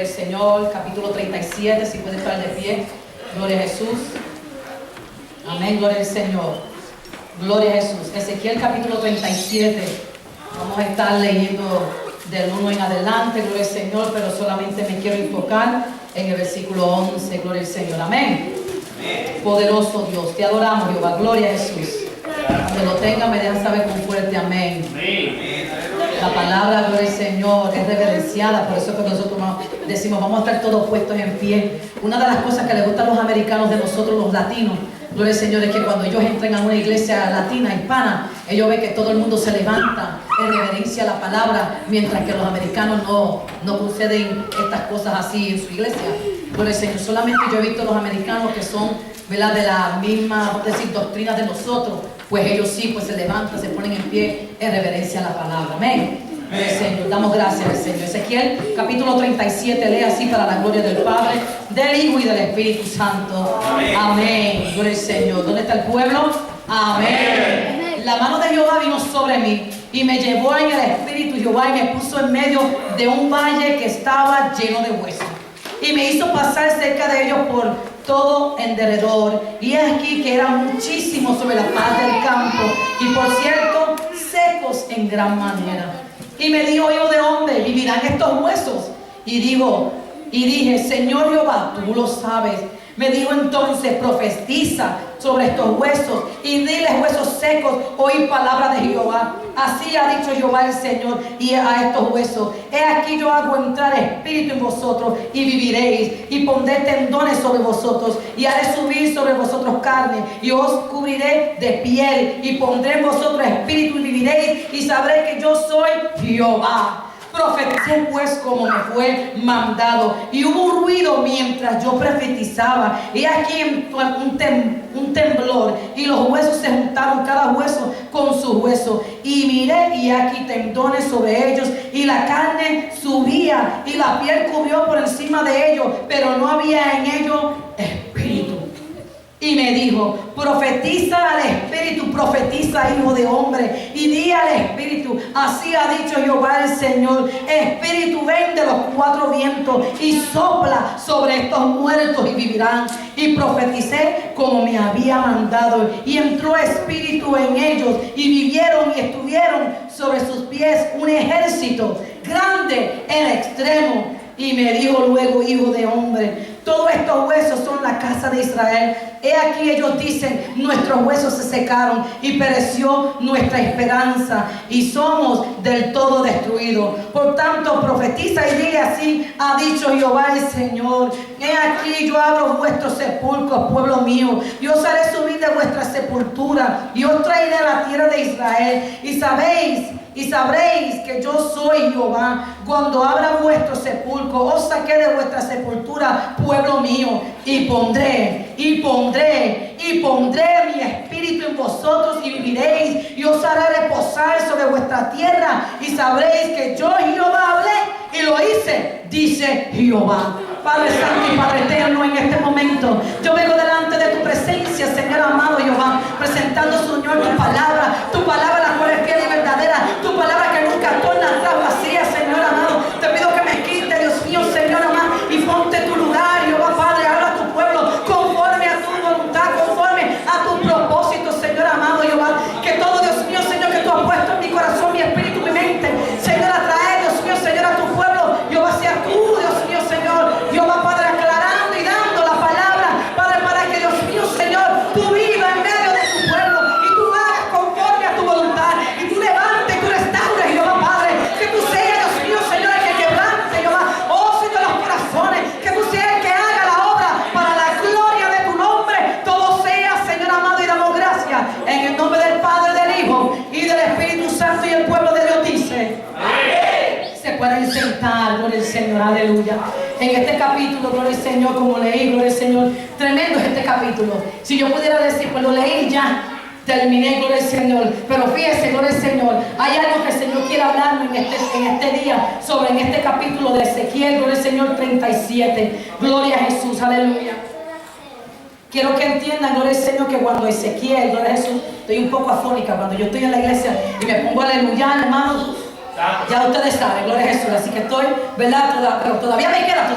al Señor, capítulo 37, si puede estar de pie. Gloria a Jesús. Amén, gloria al Señor. Gloria a Jesús. Ezequiel capítulo 37. Vamos a estar leyendo del 1 en adelante, gloria al Señor, pero solamente me quiero enfocar en el versículo 11, gloria al Señor. Amén. Amén. Poderoso Dios, te adoramos, Jehová. Gloria a Jesús. Cuando lo tenga, me dejan saber con fuerte amén. Amén. La palabra, gloria al Señor, es reverenciada. Por eso que nosotros decimos, vamos a estar todos puestos en pie. Una de las cosas que les gusta a los americanos de nosotros, los latinos, gloria al Señor, es que cuando ellos entran a una iglesia latina, hispana, ellos ven que todo el mundo se levanta en reverencia a la palabra, mientras que los americanos no proceden estas cosas así en su iglesia. Gloria al Señor. Solamente yo he visto a los americanos que son, ¿verdad?, de la misma, vamos a decir, doctrina de nosotros. Pues ellos sí, pues se levantan, se ponen en pie en reverencia a la palabra. Amén. Señor, damos gracias al Señor. Ezequiel capítulo 37, lee así para la gloria del Padre, del Hijo y del Espíritu Santo. Amén. Amén. Gloria al Señor. ¿Dónde está el pueblo? Amén. Amén. La mano de Jehová vino sobre mí y me llevó en el Espíritu Jehová y me puso en medio de un valle que estaba lleno de huesos. Y me hizo pasar cerca de ellos por todo en derredor, y aquí que eran muchísimos sobre la faz del campo, y por cierto, secos en gran manera. Y me dijo, hijo de hombre, ¿vivirán estos huesos? Y dije, Señor Jehová, tú lo sabes. Me dijo entonces, profetiza sobre estos huesos y diles, huesos secos, oí palabra de Jehová. Así ha dicho Jehová el Señor y a estos huesos, he aquí yo hago entrar espíritu en vosotros y viviréis, y pondré tendones sobre vosotros y haré subir sobre vosotros carne y os cubriré de piel y pondré en vosotros espíritu y viviréis y sabréis que yo soy Jehová. Profeticé pues como me fue mandado, y hubo un ruido mientras yo profetizaba, y aquí un temblor, y los huesos se juntaron cada hueso con su hueso, y miré y aquí tendones sobre ellos, y la carne subía y la piel cubrió por encima de ellos, pero no había en ellos espíritu. Y me dijo, profetiza al espíritu, profetiza, hijo de hombre, y di al espíritu, así ha dicho Jehová el Señor, espíritu, ven de los cuatro vientos y sopla sobre estos muertos y vivirán. Y profeticé como me había mandado, y entró espíritu en ellos y vivieron y estuvieron sobre sus pies un ejército grande en extremo. Y me dijo luego, hijo de hombre, todos estos huesos son la casa de Israel. He aquí ellos dicen, nuestros huesos se secaron y pereció nuestra esperanza y somos del todo destruidos. Por tanto, profetiza y dile, así ha dicho Jehová el Señor. He aquí yo abro vuestros sepulcros, pueblo mío, y os haré subir de vuestra sepultura y os traeré a la tierra de Israel. Y sabréis que yo soy Jehová, cuando abra vuestro sepulcro, os saqué de vuestra sepultura, pueblo mío, y pondré mi espíritu en vosotros y viviréis, y os haré reposar sobre vuestra tierra, y sabréis que yo Jehová hablé y lo hice, dice Jehová. Padre Santo y Padre Eterno, en este momento yo vengo delante de tu presencia, Señor amado Jehová, presentando, Señor, tu palabra la cual es fiel y verdadera, tu palabra que nunca torna atrás vacía, Señor amado. Te pido que me quite, Dios mío, Señor amado, y ponte tu lugar, Jehová Padre, habla a tu pueblo conforme a tu voluntad, conforme a tu propósito, Señor amado Jehová. Que todo, Dios mío, Señor, que tú has puesto en mi corazón, mi espíritu, mi mente, Señor, atrae, Dios mío, Señor, a tu pueblo, Jehová, sea tú, Dios mío, Señor, Jehová Padre, aclarando y dando la palabra, Padre, para que, Dios mío, Señor, tú vivas en medio de tu pueblo y tú hagas conforme a tu voluntad y tú levantes, tú restaures, Jehová Padre, que tú seas, Dios mío, Señor, el que quebrante, Jehová, oh Señor, los corazones, que tú seas el que haga la obra para la gloria de tu nombre, todo sea, Señor amado, y damos gracias en el nombre del Padre, del Hijo y del Espíritu Santo, y el pueblo de Dios dice amén. Se pueden sentar, gloria al Señor, aleluya. En este capítulo, gloria al Señor, como leí, gloria al Señor, tremendo es este capítulo. Si yo pudiera decir, pues lo leí ya, terminé, gloria al Señor. Pero fíjese, gloria al Señor, hay algo que el Señor quiere hablarnos en este día, en este capítulo de Ezequiel, gloria al Señor 37. Gloria a Jesús, aleluya. Quiero que entiendan, gloria al Señor, que cuando Ezequiel, gloria a Jesús, estoy un poco afónica, cuando yo estoy en la iglesia y me pongo aleluya, hermano, Ya ustedes saben, gloria a Jesús. Así que estoy, ¿verdad? Pero todavía me queda.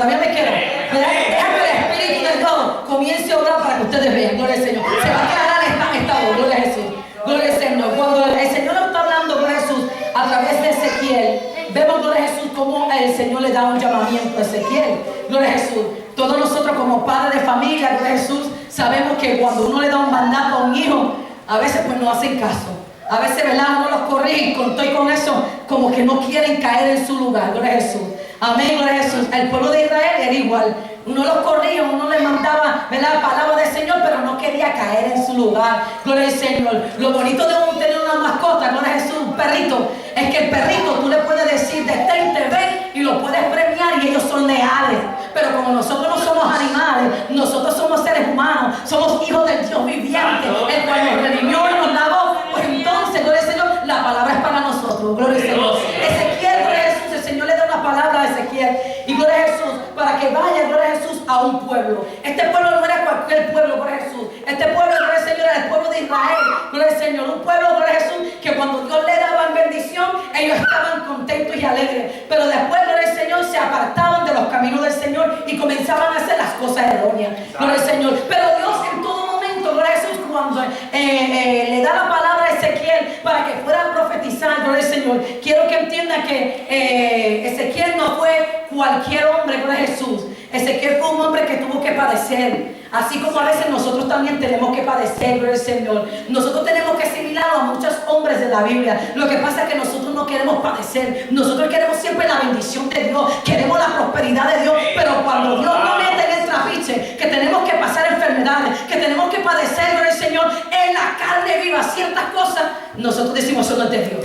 ¿Verdad? Déjame el Espíritu de Dios comience a obrar para que ustedes vean, gloria al Señor. Se va a quedar en estado, gloria a Jesús. Gloria al Señor. Cuando el Señor está hablando, gloria a Jesús, a través de Ezequiel, vemos, gloria a Jesús, cómo el Señor le da un llamamiento a Ezequiel. Gloria a Jesús. Todos nosotros como padres de familia, gloria a Jesús, sabemos que cuando uno le da un mandato a un hijo, a veces pues no hacen caso. A veces, ¿verdad? Uno los corrige y con eso, como que no quieren caer en su lugar. Gloria a Jesús. Amén, gloria a Jesús. El pueblo de Israel era igual. Uno los corría, uno les mandaba, ¿verdad?, palabra del Señor, pero no quería caer en su lugar. Gloria al Señor. Lo bonito de tener una mascota, gloria a Jesús, un perrito, es que el perrito tú le puedes decir detente, ven, y lo puedes premiar y ellos son leales. Pero como nosotros no somos animales, nosotros somos seres humanos, somos hijos del Dios viviente, el cual nos redimió y nos lavó, pues entonces, gloria al Señor, la palabra es para nosotros. Gloria al Señor. Ezequiel, gloria a Jesús, el Señor le da una palabra a Ezequiel, y gloria a Jesús, para que vaya, gloria a Jesús, a un pueblo. Este pueblo no era cualquier pueblo, gloria a Jesús. Este pueblo, gloria al Señor, era el pueblo de Israel, gloria al Señor. Un pueblo, gloria a Jesús, que cuando Dios le daba bendición, ellos estaban contentos y alegres. Pero después, gloria al Señor, se apartaban de los caminos del Señor y comenzaban a hacer las cosas erróneas. Gloria al Señor. Pero Dios en todo momento, gloria a Jesús, cuando le da la palabra a Ezequiel para que fuera a profetizar, gloria al Señor, quiero que entiendan que Ezequiel no fue cualquier hombre, gloria a Jesús. Ezequiel fue un hombre que tuvo que padecer. Así como a veces nosotros también tenemos que padecer, gloria al Señor. Nosotros tenemos que asimilar a muchos hombres de la Biblia. Lo que pasa es que nosotros no queremos padecer. Nosotros queremos siempre la bendición de Dios. Queremos la prosperidad de Dios. Pero cuando Dios nos mete en el trapiche, que tenemos que pasar enfermedades, que tenemos que padecer, gloria al Señor, en la carne viva, ciertas cosas, nosotros decimos, eso no es de Dios.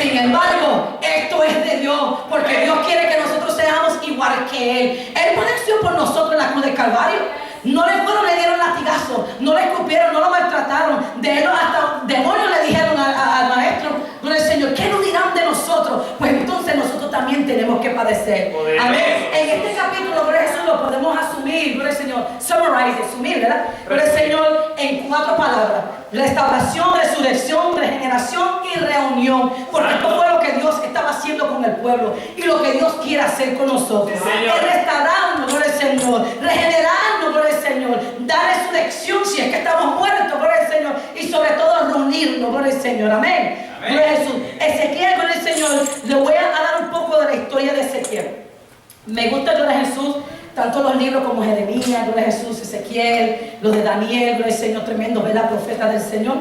Sin embargo, esto es de Dios, porque Dios quiere que nosotros seamos igual que Él. Él padeció por nosotros en la cruz del Calvario. No le dieron latigazos, no le escupieron, no lo maltrataron. De él hasta demonios le dijeron al maestro, gloria al Señor, ¿qué nos dirán de nosotros? Pues entonces nosotros también tenemos que padecer. Amén. En este capítulo, gloria al Señor, lo podemos asumir, gloria al Señor, resumir, ¿verdad? Gloria al Señor, en 4 palabras: restauración, resurrección, regeneración y reunión. Porque esto fue lo que Dios estaba haciendo con el pueblo y lo que Dios quiere hacer con nosotros. Es restaurarnos, gloria al Señor, regenerarnos, gloria al Señor, dar resurrección si es que estamos muertos, gloria al Señor, y sobre todo reunirnos, gloria al Señor. Amén. Gloria a Jesús. Ezequiel, gloria al Señor, le voy a dar un poco de la historia de Ezequiel. Me gusta, gloria a Jesús, tanto los libros como Jeremías, gloria a Jesús, Ezequiel, los de Daniel, gloria al Señor, tremendo, ¿verdad? Profeta del Señor.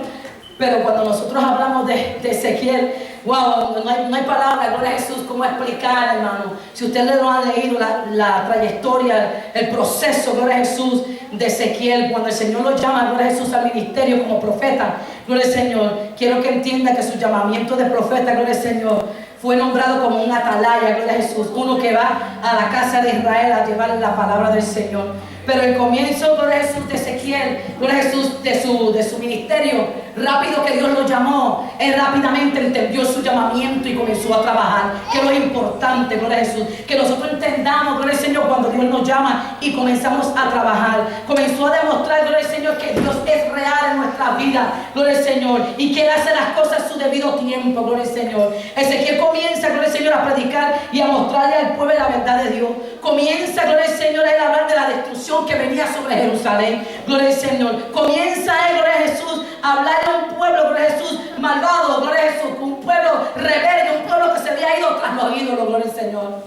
Pero cuando nosotros hablamos de Ezequiel, wow, no hay palabras, gloria a Jesús, cómo explicar, hermano. Si ustedes lo han leído, la trayectoria, el proceso, gloria a Jesús, de Ezequiel, cuando el Señor lo llama, gloria a Jesús, al ministerio como profeta, gloria al Señor, quiero que entienda que su llamamiento de profeta, gloria al Señor, fue nombrado como un atalaya, gloria a Jesús, uno que va a la casa de Israel a llevar la palabra del Señor. Pero el comienzo, gloria a Jesús, de Ezequiel, gloria a Jesús, de su ministerio, rápido que Dios lo llamó, él rápidamente entendió su llamamiento y comenzó a trabajar. Que es lo importante, gloria a Jesús, que nosotros entendamos, gloria al Señor, cuando Dios nos llama y comenzamos a trabajar. Comenzó a demostrar, gloria al Señor, que Dios es real en nuestra vida, gloria al Señor, y quiere hacer las cosas a su debido tiempo, gloria al Señor. Ezequiel comienza, gloria al Señor, a predicar y a mostrarle al pueblo la verdad de Dios. Comienza, gloria al Señor, a él hablar de la destrucción que venía sobre Jerusalén, gloria al Señor. Comienza él, gloria a Jesús, a hablar a un pueblo, gloria a Jesús, malvado, gloria a Jesús, un pueblo rebelde, un pueblo que se había ido tras los ídolos, gloria al Señor.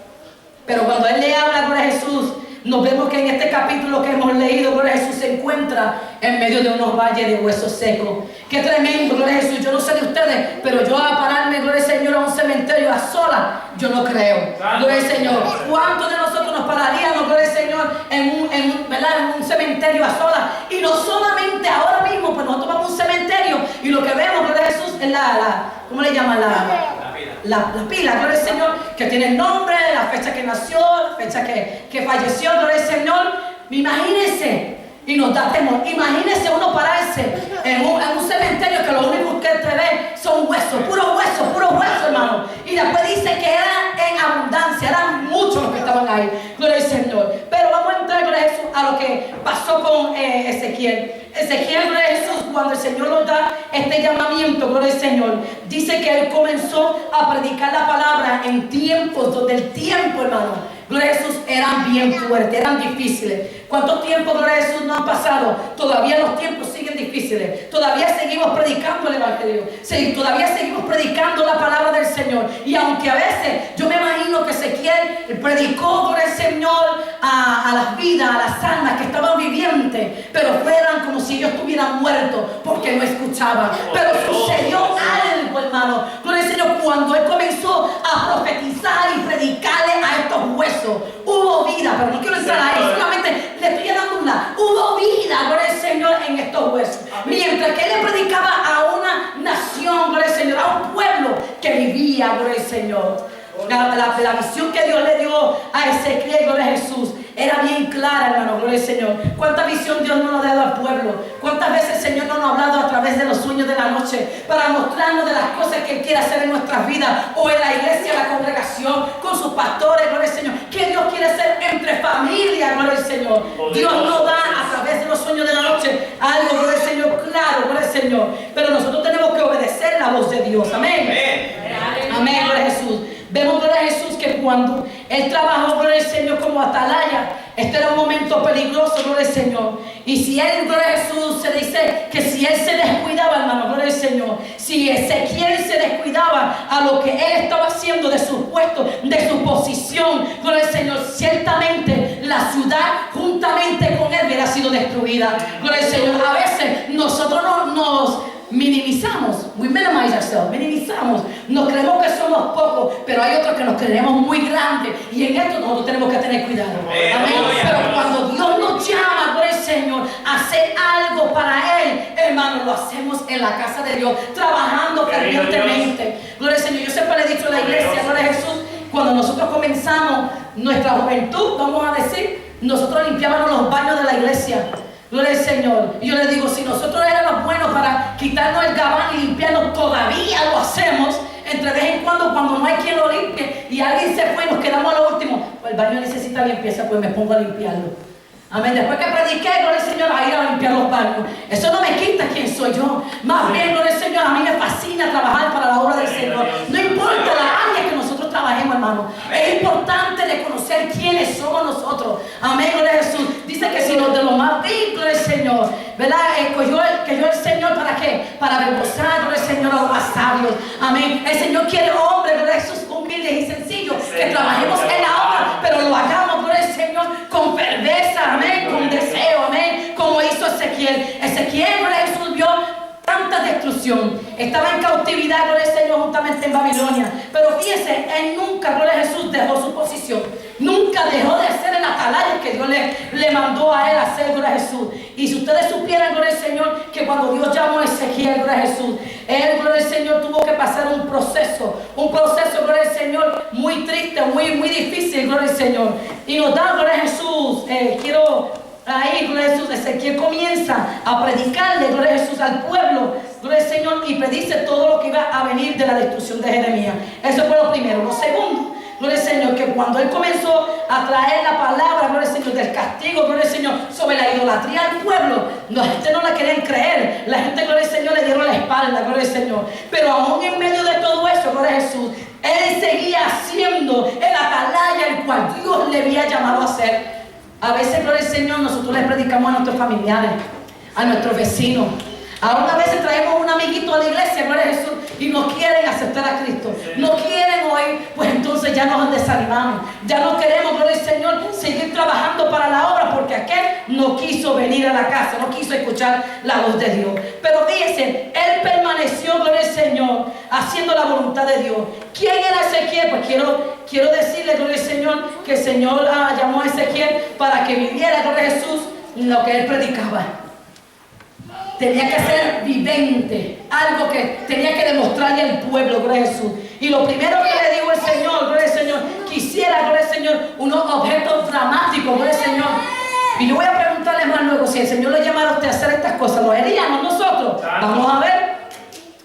Pero cuando él le habla, gloria a Jesús, nos vemos que en este capítulo que hemos leído, gloria a Jesús, se encuentra en medio de unos valles de huesos secos. Qué tremendo, gloria a Jesús. Yo no sé de ustedes, pero yo a pararme, gloria al Señor, a un cementerio a sola, yo no creo. Gloria al Señor. ¿Cuántos de nosotros nos pararíamos, gloria al Señor, en un cementerio a sola? Y no solamente ahora mismo, pues nosotros vamos a un cementerio y lo que vemos, gloria a Jesús, es ¿cómo le llaman? La pila, gloria al Señor, que tiene el nombre, la fecha que nació, la fecha que falleció, gloria al Señor. Imagínense, y nos da temor. Imagínense uno pararse en un cementerio que lo único que te ve son huesos, puro hueso, hermano. Y después dice que eran en abundancia, eran muchos los que estaban ahí, gloria al Señor. Pero vamos a entrar, gloria a Jesús, a lo que pasó con Ezequiel. Ezequiel, gloria a Jesús, cuando el Señor nos da este llamamiento, gloria al Señor, dice que él comenzó a predicar la palabra en tiempos donde el tiempo, hermano, gloria a Jesús, eran bien fuertes, eran difíciles. ¿Cuánto tiempo, gloria a Jesús, no han pasado? Todavía los tiempos siguen difíciles. Todavía seguimos predicando el Evangelio. Todavía seguimos predicando la palabra del Señor. Y aunque a veces yo me imagino que Ezequiel predicó por el Señor a las vidas, a las almas que estaban vivientes, pero fueran como si ellos estuvieran muertos porque no escuchaban. Pero sucedió algo, hermano, gloria al Señor, cuando él comenzó a profetizar y predicarle a estos huesos. Hubo vida, pero no quiero entrar ahí, solamente le estoy dando una. Hubo vida, gloria al Señor, en estos huesos. Mientras que él le predicaba a una nación, gloria al Señor, a un pueblo que vivía, gloria al Señor. La visión que Dios le dio a Ezequiel, gloria a Jesús, era bien clara, hermano, gloria al Señor. ¿Cuánta visión Dios no nos ha dado al pueblo? ¿Cuántas veces el Señor no nos ha hablado a través de los sueños de la noche para mostrarnos de las cosas que Él quiere hacer en nuestras vidas, o en la iglesia, la congregación, con sus pastores, gloria al Señor? ¿Qué Dios quiere hacer entre familias, gloria al Señor? Dios nos da a través de los sueños de la noche algo, gloria al Señor, claro, gloria al Señor. Pero nosotros tenemos que obedecer la voz de Dios. Amén. Amén, gloria a Jesús. Vemos, gloria a Jesús, que cuando Él trabajó, gloria al Señor, como atalaya, este era un momento peligroso, gloria al Señor. Y si Él, gloria a Jesús, se dice que si Él se descuidaba, hermano, gloria al Señor, si Ezequiel se descuidaba a lo que Él estaba haciendo de su puesto, de su posición, gloria al Señor, ciertamente la ciudad juntamente con Él hubiera sido destruida. Gloria al Señor. A veces nosotros nos minimizamos, we minimize ourselves, minimizamos, nos creemos que somos pocos, pero hay otros que nos creemos muy grandes, y en esto nosotros tenemos que tener cuidado. Amén. Pero cuando Dios nos llama, gloria al Señor, a hacer algo para Él, hermano, lo hacemos en la casa de Dios, trabajando fervientemente. Gloria al Señor. Yo siempre le he dicho a la iglesia, gloria a Jesús, cuando nosotros comenzamos nuestra juventud, vamos a decir, nosotros limpiábamos los baños de la iglesia. Gloria al Señor. Y yo les digo, si nosotros éramos buenos para quitarnos el gabán y limpiarnos, todavía lo hacemos. Entre vez en cuando no hay quien lo limpie y alguien se fue y nos quedamos a lo último, pues el baño necesita limpieza, pues me pongo a limpiarlo. Amén. Después que prediqué, gloria al Señor, a ir a limpiar los baños. Eso no me quita quién soy yo. Más bien, gloria al Señor, a mí me fascina trabajar para la obra del Señor. No importa la área que nosotros trabajemos, hermano. Es importante reconocer quiénes somos nosotros. Amén, gloria a Jesús. Dice que si nos de lo más vil, gloria al Señor, ¿verdad? Que yo el Señor, ¿para qué? Para avergonzar, gloria al Señor, a los más sabios. Amén. El Señor quiere hombres, gloria a Jesús, humildes y sencillos, que trabajemos en la obra, pero lo hagamos, gloria al Señor, con ferveza, amén, con deseo, amén, como hizo Ezequiel. Ezequiel, gloria a Jesús, vio tanta destrucción, estaba en cautividad, gloria al Señor, juntamente en Babilonia, pero fíjese, él nunca, gloria a Jesús, dejó su posición, nunca dejó de hacer el atalaya que Dios le mandó a él hacer, gloria a Jesús. Y si ustedes supieran, gloria al Señor, que cuando Dios llamó a Ezequiel, gloria a Jesús, él, gloria al Señor, tuvo que pasar un proceso, gloria al Señor, muy triste, muy difícil, gloria al Señor. Y nos da, gloria a Jesús, ahí, gloria a Jesús, Ezequiel comienza a predicarle, gloria a Jesús, al pueblo, gloria al Señor, y predice todo lo que iba a venir de la destrucción de Jeremías. Eso fue lo primero. Lo segundo, gloria al Señor, que cuando él comenzó a traer la palabra, gloria al Señor, del castigo, gloria al Señor, sobre la idolatría al pueblo, la gente no la querían creer, la gente, gloria al Señor, le dieron la espalda, gloria al Señor. Pero aún en medio de todo eso, gloria a Jesús, él seguía haciendo el atalaya el cual Dios le había llamado a hacer. A veces, gloria al Señor, nosotros les predicamos a nuestros familiares, a nuestros vecinos. Aún a veces traemos un amiguito a la iglesia, gloria a Jesús, y no quieren aceptar a Cristo. No quieren oír, pues entonces ya nos desanimamos. Ya no queremos, gloria al Señor, seguir trabajando para la obra, porque aquel no quiso venir a la casa, no quiso escuchar la voz de Dios. Pero fíjense, él permaneció, gloria al Señor, haciendo la voluntad de Dios. ¿Quién era Ezequiel? Pues quiero decirle, gloria al Señor, que el Señor llamó a Ezequiel para que viviera, gloria a Jesús, lo que él predicaba. Tenía que ser vivente, algo que tenía que demostrarle al pueblo, gloria a Jesús. Y lo primero que le dijo el Señor, gloria al Señor, quisiera, gloria al Señor, unos objetos dramáticos, gloria al Señor. Y yo voy a preguntarle más luego, si el Señor le llamara a usted a hacer estas cosas, ¿lo haríamos nosotros? Vamos a ver.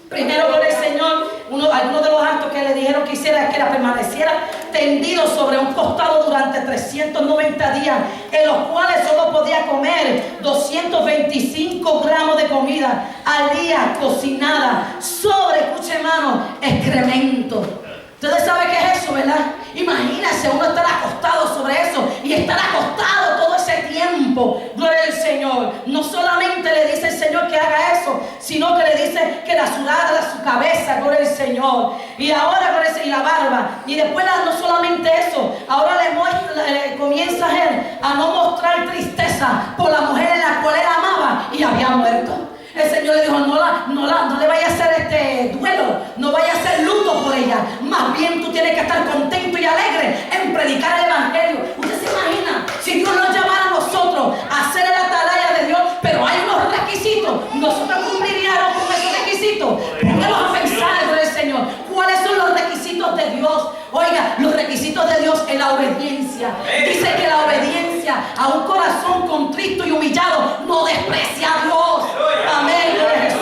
Primero, gloria al Señor, algunos de los actos que le dijeron que hiciera es que la permaneciera tendido sobre un costado durante 390 días, en los cuales solo podía comer 225 gramos de comida al día cocinada sobre, escuche hermano, excremento. Ustedes saben qué es eso, ¿verdad? Imagínense uno estar acostado sobre eso y estar acostado todo ese tiempo. Gloria al Señor. No solamente le dice el Señor que haga eso, sino que le dice que la sudada de su cabeza, gloria al Señor. Y ahora, gloria al Señor, y la barba. Y después no solamente eso, ahora comienza él a no mostrar tristeza por la mujer en la cual él amaba y había muerto. El Señor le dijo, no le vaya a hacer duelo, no vaya a hacer luto por ella. Más bien tú tienes que estar contento y alegre en predicar el Evangelio. Usted se imagina, si Dios nos llamara a nosotros a hacer la atalaya de Dios, pero hay unos requisitos, nosotros cumpliríamos con esos requisitos. Pónganos a pensar por el Señor, ¿cuáles son los requisitos de Dios? Oiga, los requisitos de Dios es la obediencia. Dice que la obediencia a un corazón contrito y humillado no desprecia a Dios. Amén, gloria a Jesús.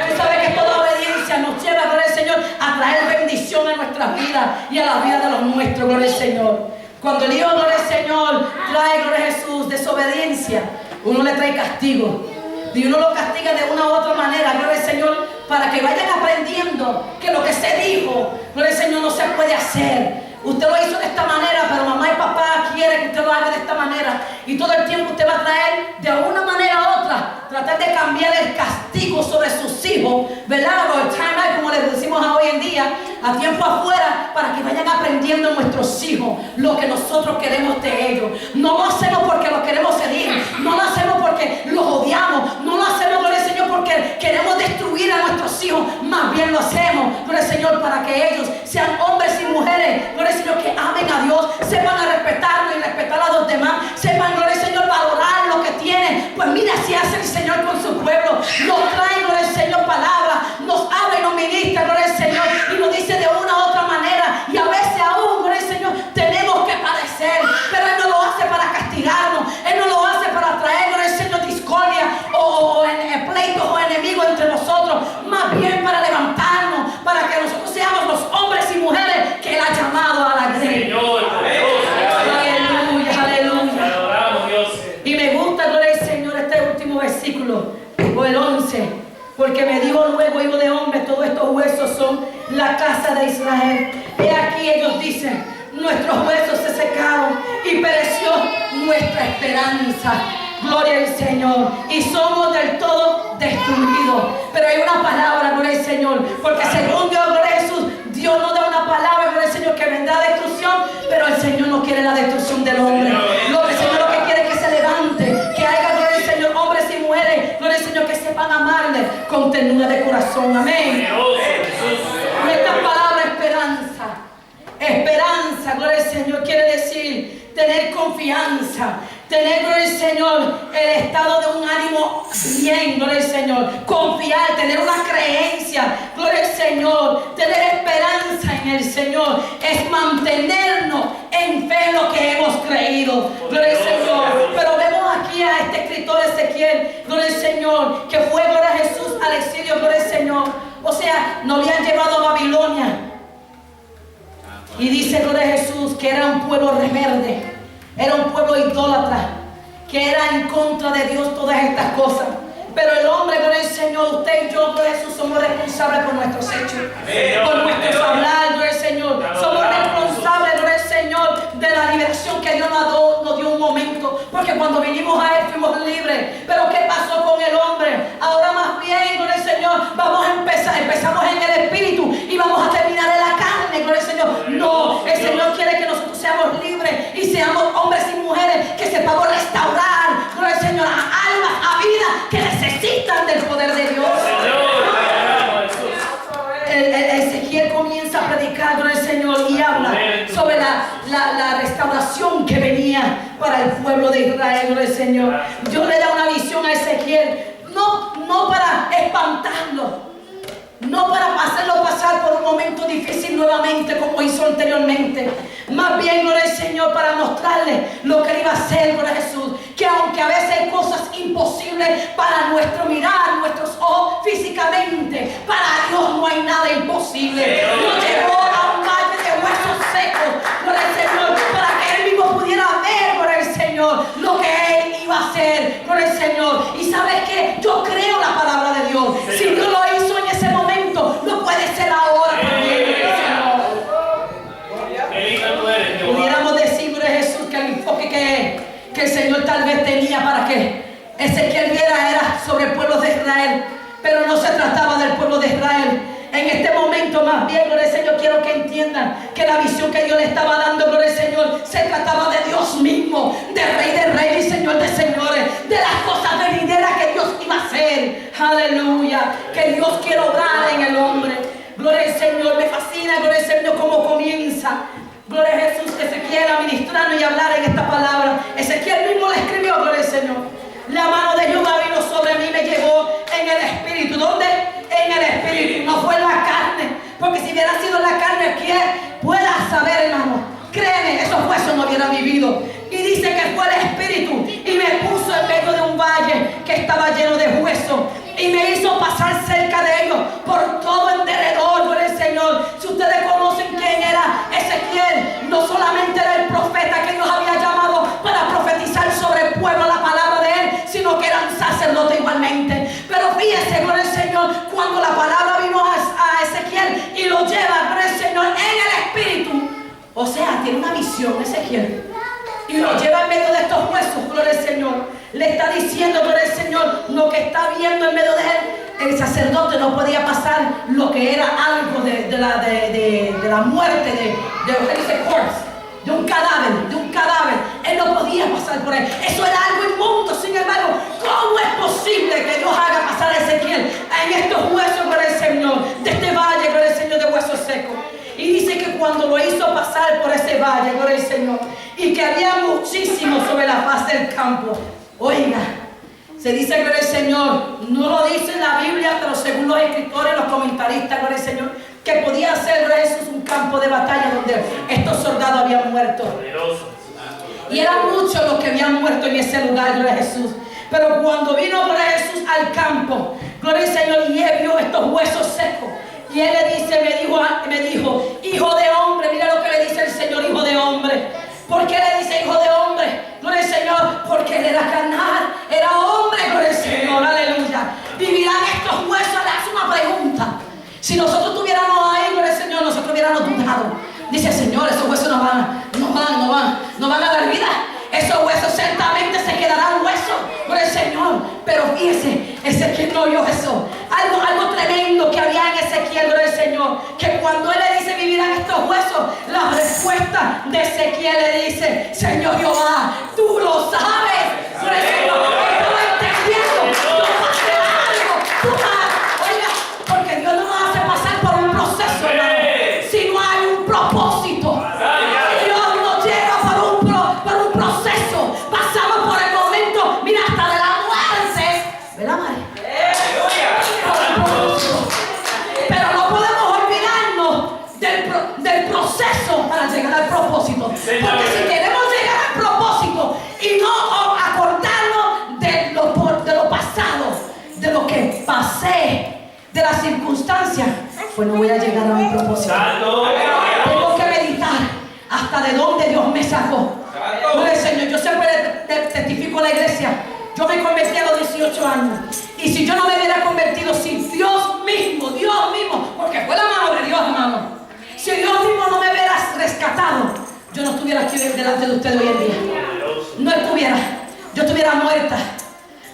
Tú sabes que toda obediencia nos lleva, gloria al Señor, a traer bendición a nuestras vidas y a la vida de los nuestros, gloria al Señor. Cuando el Hijo, gloria al Señor, trae, gloria a Jesús, desobediencia, uno le trae castigo. Y uno lo castiga de una u otra manera, gloria al Señor, para que vayan aprendiendo que lo que se dijo, gloria al Señor, no se puede hacer. Usted lo hizo de esta manera, pero mamá y papá quieren que usted lo haga de esta manera. Y todo el tiempo usted va a traer de una manera u otra, tratar de cambiar el castigo sobre sus hijos, ¿verdad? O el time out, como les decimos hoy en día, a tiempo afuera, para que vayan aprendiendo nuestros hijos lo que nosotros queremos de ellos. No lo hacemos porque los queremos herir, no lo hacemos porque los odiamos, no lo hacemos, gloria al Señor, porque queremos destruir a nuestros hijos. Más bien lo hacemos, gloria al Señor, para que ellos sean hombres y mujeres, gloria al Señor, que amen a Dios, sepan a respetarlo y respetar a los demás, sepan, gloria al Señor, valorar lo que tienen. Pues mira, así hace el Señor con su pueblo. Nos trae, gloria al Señor, palabra, nos habla y nos ministra, gloria al Señor, y nos dice de una u otra manera, y a veces aún, gloria al Señor, tenemos que padecer, pero Él no lo hace para castigarnos, Él no lo hace para traer, gloria al Señor, discordia o pleitos o enemigos entre nosotros, más bien para levantarnos, para que nosotros seamos los hombres y mujeres que Él ha llamado a la iglesia. Señor, aleluya, aleluya. Adoramos, Dios. Y me gusta, gloria al Señor, este último versículo, o el 11, porque me dijo luego, hijo de hombre, todos estos huesos son la casa de Israel. He aquí ellos dicen, nuestros huesos se secaron y pereció nuestra esperanza. Gloria al Señor. Y somos del todo destruidos. Pero hay una palabra, gloria al Señor, porque según Dios, gloria a Jesús, Dios nos da una palabra, gloria al Señor, que vendrá destrucción, pero el Señor no quiere la destrucción del hombre. Gloria al Señor, lo que quiere es que se levante, que haya, gloria al Señor, hombres y mujeres, gloria al Señor, que sepan amarle con ternura de corazón. Amén. Y esta palabra esperanza, gloria al Señor, quiere decir tener confianza, tener, gloria al Señor, el estado de un ánimo bien, gloria al Señor, confiar, tener una creencia, gloria al Señor, tener esperanza en el Señor, es mantenernos en fe en lo que hemos creído, gloria al Señor. Pero vemos aquí a este escritor Ezequiel, gloria al Señor, que fue, gloria a Jesús, al exilio, gloria al Señor. O sea, no habían llevado a Babilonia. Y dice, gloria a Jesús, que era un pueblo rebelde, era un pueblo idólatra, que era en contra de Dios todas estas cosas. Pero el hombre, gloria al Señor, usted y yo, gloria a Jesús, somos responsables por nuestros hechos, por nuestros hablar, gloria al Señor. Somos responsables, gloria al Señor, de la liberación que Dios nos dio un momento. Porque cuando vinimos a Él fuimos libres. Pero ¿qué pasó con el hombre? Ahora más bien, gloria al Señor, empezamos en el Espíritu y vamos a terminar en la carne, gloria al Señor. No, el Señor quiere que nosotros seamos libres y seamos hombres y mujeres que sepamos restaurar, gloria al Señor, a almas, a vidas que necesitan del poder de Dios. Ezequiel comienza a predicar, gloria al Señor, y habla sobre la restauración que venía para el pueblo de Israel, gloria al Señor. Dios le da una visión a Ezequiel, no para espantarlo, no para hacerlo pasar por un momento difícil nuevamente como hizo anteriormente. Más bien, gloria al Señor, para mostrarle lo que él iba a hacer, gloria a Jesús. Que aunque a veces hay cosas imposibles para nuestro mirar, nuestros ojos físicamente, para Dios no hay nada imposible. Nos llevó a un valle de huesos secos, gloria al Señor. Y ¿sabes qué? Yo creo la palabra de Dios. Si Dios lo hizo en ese momento, lo puede ser ahora también, Señor. Pudiéramos decir, Gloria a Jesús, que el enfoque que el Señor tal vez tenía para que Ezequiel viera era sobre el pueblo de Israel, pero no se trataba del pueblo de Israel. En este momento, más bien, Gloria al Señor, quiero que entiendan que la visión que Dios le estaba dando, Gloria al Señor, se trataba de Dios mismo, de Reyes y Señor de señores, de las cosas venideras que Dios iba a hacer. Aleluya, que Dios quiere obrar en el hombre. Gloria al Señor, me fascina, Gloria al Señor, cómo comienza. Gloria a Jesús, Ezequiel ministrando y hablar en esta palabra. Ezequiel mismo la escribió, Gloria al Señor. La mano de Jehová vino sobre mí, me llevó en el espíritu. ¿Dónde? En el espíritu, no fue en la carne. Porque si hubiera sido en la carne, ¿quién pueda saber, hermano? Créeme, esos huesos no hubieran vivido. Y dice que fue el espíritu y me puso en medio de un valle que estaba lleno de huesos. Y me hizo pasar cerca de ellos por todo el derredor, por el Señor. Si ustedes conocen quién era Ezequiel, no solamente era el profeta que Dios había llamado para profetizar sobre el pueblo la palabra de él, sino que era un sacerdote igualmente. Pero fíjese, gloria al Señor, cuando la palabra vino a Ezequiel y lo lleva, gloria al Señor, en el espíritu. O sea, tiene una visión Ezequiel. Y lo lleva en medio de estos huesos, gloria al Señor. Le está diciendo, gloria al Señor, lo que está viendo en medio de él. El sacerdote no podía pasar lo que era algo de la muerte, de un cadáver. Él no podía pasar por él. Eso era algo inmundo. Sin embargo, ¿cómo es posible que Dios haga pasar a Ezequiel en estos huesos, gloria al Señor, de este valle, gloria al Señor, de huesos secos? Y dice que cuando lo hizo pasar por ese valle, gloria al Señor, y que había muchísimos sobre la faz del campo. Oiga, se dice, gloria al Señor, no lo dice en la Biblia, pero según los escritores, los comentaristas, gloria al Señor, que podía ser, gloria a Jesús, un campo de batalla donde estos soldados habían muerto. Y eran muchos los que habían muerto en ese lugar, gloria a Jesús. Pero cuando vino, gloria a Jesús, al campo, gloria al Señor, y él vio estos huesos secos. Y él le dice, me dijo, hijo de hombre, mira lo que le dice el Señor, hijo de hombre. ¿Por qué le dice hijo de hombre? Gloria al Señor, porque él era carnal, era hombre, gloria al Señor, aleluya. ¿Vivirán estos huesos? Le hace una pregunta. Si nosotros estuviéramos ahí, gloria al Señor, nosotros hubiéramos dudado. Dice, Señor, esos huesos no van a dar vida. Esos huesos ciertamente se quedarán huesos, gloria al Señor. Pero fíjese, Ezequiel no vio eso. Algo tremendo que había en Ezequiel, gloria al Señor. Que cuando él le dice vivirán estos huesos, la respuesta de Ezequiel le dice, Señor Jehová, tú lo sabes. Gloria al Señor, estoy entendiendo. Yo pasé algo. Tú sabes. Oiga, porque Dios no nos hace pasar por un proceso, hermano, si no hay un propósito. Dios nos lleva por un proceso. Pasamos por el momento, mira, hasta de la muerte. ¿Verdad, María? Pero no podemos olvidarnos del proceso para llegar al propósito. Porque si queremos llegar al propósito y no acordarnos de lo pasado, de lo que pasé, de las circunstancias, pues no voy a llegar a mi propósito. Tengo que meditar hasta de dónde Dios me sacó. Gloria al Señor, yo siempre testifico a la iglesia. Yo me convertí a los 18 años. Y si yo no me hubiera convertido, si Dios mismo, porque fue la mano de Dios, hermano. Si Dios mismo no me hubiera rescatado, yo no estuviera aquí delante de ustedes hoy en día. No estuviera. Yo estuviera muerta.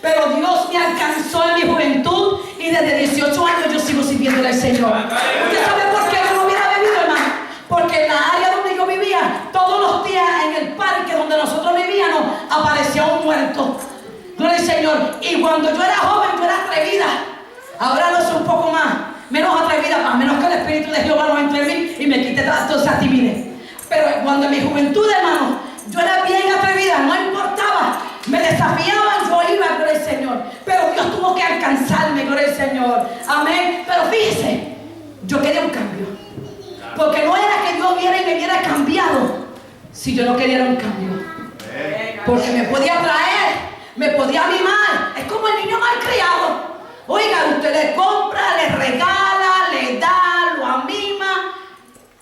Pero Dios me alcanzó en mi juventud y desde 18 años yo sigo sirviéndole al Señor. ¿Usted sabe por qué yo no hubiera vivido, hermano? Porque en la área donde yo vivía, todos los días en el parque donde nosotros vivíamos, aparecía un muerto. Gloria al Señor. Y cuando yo era joven, yo era atrevida. Ahora lo soy un poco menos atrevida, más menos que el Espíritu de Jehová no entre en mí y me quite toda esa timidez. Pero cuando en mi juventud, hermano, yo era bien atrevida, no importaba. Me desafiaban, yo iba, gloria al Señor. Pero Dios tuvo que alcanzarme, gloria al Señor. Amén. Pero fíjese, yo quería un cambio. Porque no era que Dios viera y me hubiera cambiado si yo no quería un cambio. Porque me podía traer, me podía mimar. Es como el niño malcriado. Oiga, usted le compra, le regala, le da, lo amima.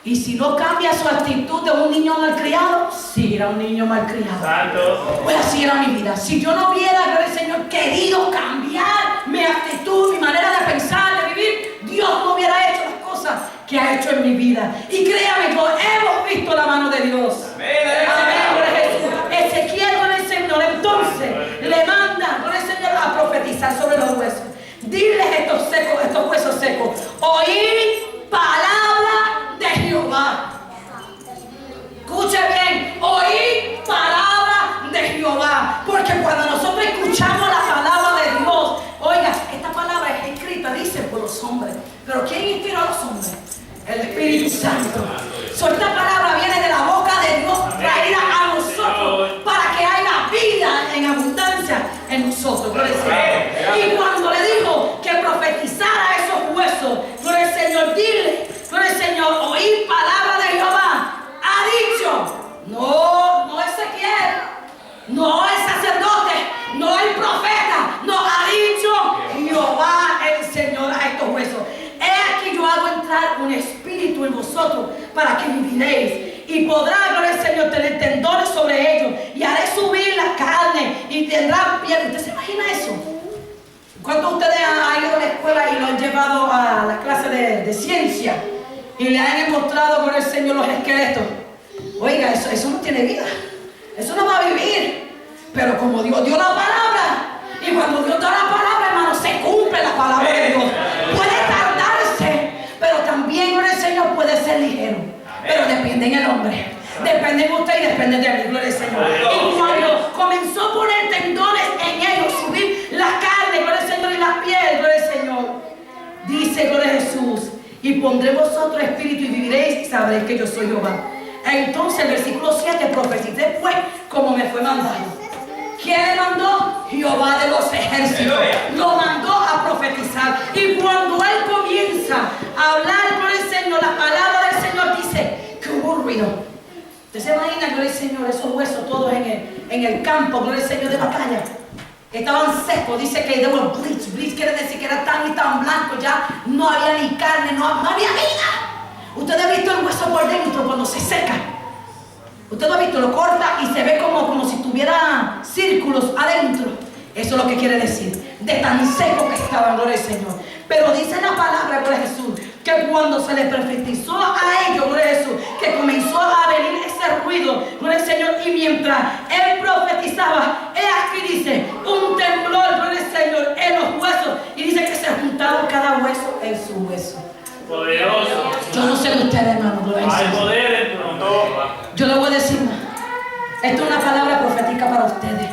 Y si no cambia su actitud de un niño malcriado, seguirá un niño malcriado. Pues así era mi vida. Si yo no hubiera, gloria al Señor, querido cambiar mi actitud, mi manera de pensar, de vivir, Dios no hubiera hecho las cosas que ha hecho en mi vida. Y créame, hemos visto la mano de Dios. Amén, gloria a Jesús. Ezequiel, gloria al Señor, entonces le manda, gloria al Señor, a profetizar sobre los huesos. Diles estos huesos secos, oíd palabra de Jehová. Escuche bien, oíd palabra de Jehová. Porque cuando nosotros escuchamos la palabra de Dios, oiga, esta palabra es escrita, dice, por los hombres. Pero ¿quién inspiró a los hombres? El Espíritu Santo. Esta palabra viene de la boca de Dios, traída a nosotros para que haya vida en abundancia en nosotros. Gloria al Señor. Y cuando le dijo que profetizara esos huesos, gloria al Señor, dile, gloria al Señor, oír palabra de Jehová. Ha dicho, no Ezequiel, no el sacerdote, no el profeta, no, ha dicho Jehová el Señor a estos huesos. He aquí yo hago entrar un espíritu en vosotros para que viviréis. Y podrá, gloria al Señor, tener tendones sobre ellos. Y haré subir la carne y tendrán piel. ¿Usted se imagina eso? ¿Cuántos de ustedes han ido a la escuela y lo han llevado a la clase de ciencia? Y le han mostrado, gloria al Señor, los esqueletos. Oiga, eso no tiene vida. Eso no va a vivir. Pero como Dios dio la palabra, y cuando Dios da la palabra, hermano, se cumple la palabra de Dios. Puede tardarse, pero también, gloria al Señor, puede ser ligero. Pero depende en el hombre. Depende de usted y depende de mí, gloria al Señor. Y cuando comenzó a poner tendones en ellos, subir la carne, gloria al Señor, y la piel, gloria al Señor, dice, gloria a Jesús, y pondré vosotros espíritu y viviréis y sabréis que yo soy Jehová. Entonces el versículo 7, profeticé pues como me fue mandado. ¿Quién le mandó? Jehová de los ejércitos. Lo mandó a profetizar. Y cuando él comienza a hablar por el Señor, la palabra del Señor dice que hubo ruido. ¿Usted se imagina, gloria al Señor, esos huesos todos en el campo, gloria al Señor, de batalla? Estaban secos, dice que de bleach. Bleach quiere decir que era tan y tan blanco, ya no había ni carne, no había vida. Usted ha visto el hueso por dentro cuando se seca. Usted lo ha visto, lo corta y se ve como si tuviera círculos adentro. Eso es lo que quiere decir, de tan seco que estaban, gloria al Señor. Pero dice la palabra, gloria a Jesús, que cuando se le profetizó a ellos, gloria a Jesús, que comenzó a venir ese ruido, gloria al Señor, y mientras él profetizaba, aquí dice, un temblor, gloria al Señor, en los huesos, y dice que se juntaron cada hueso en su hueso. Poderoso. Yo no sé de ustedes, hermano, gloria al Hay Señor. poder en tu nombre. Yo le voy a decir más. Esto es una palabra profética para ustedes.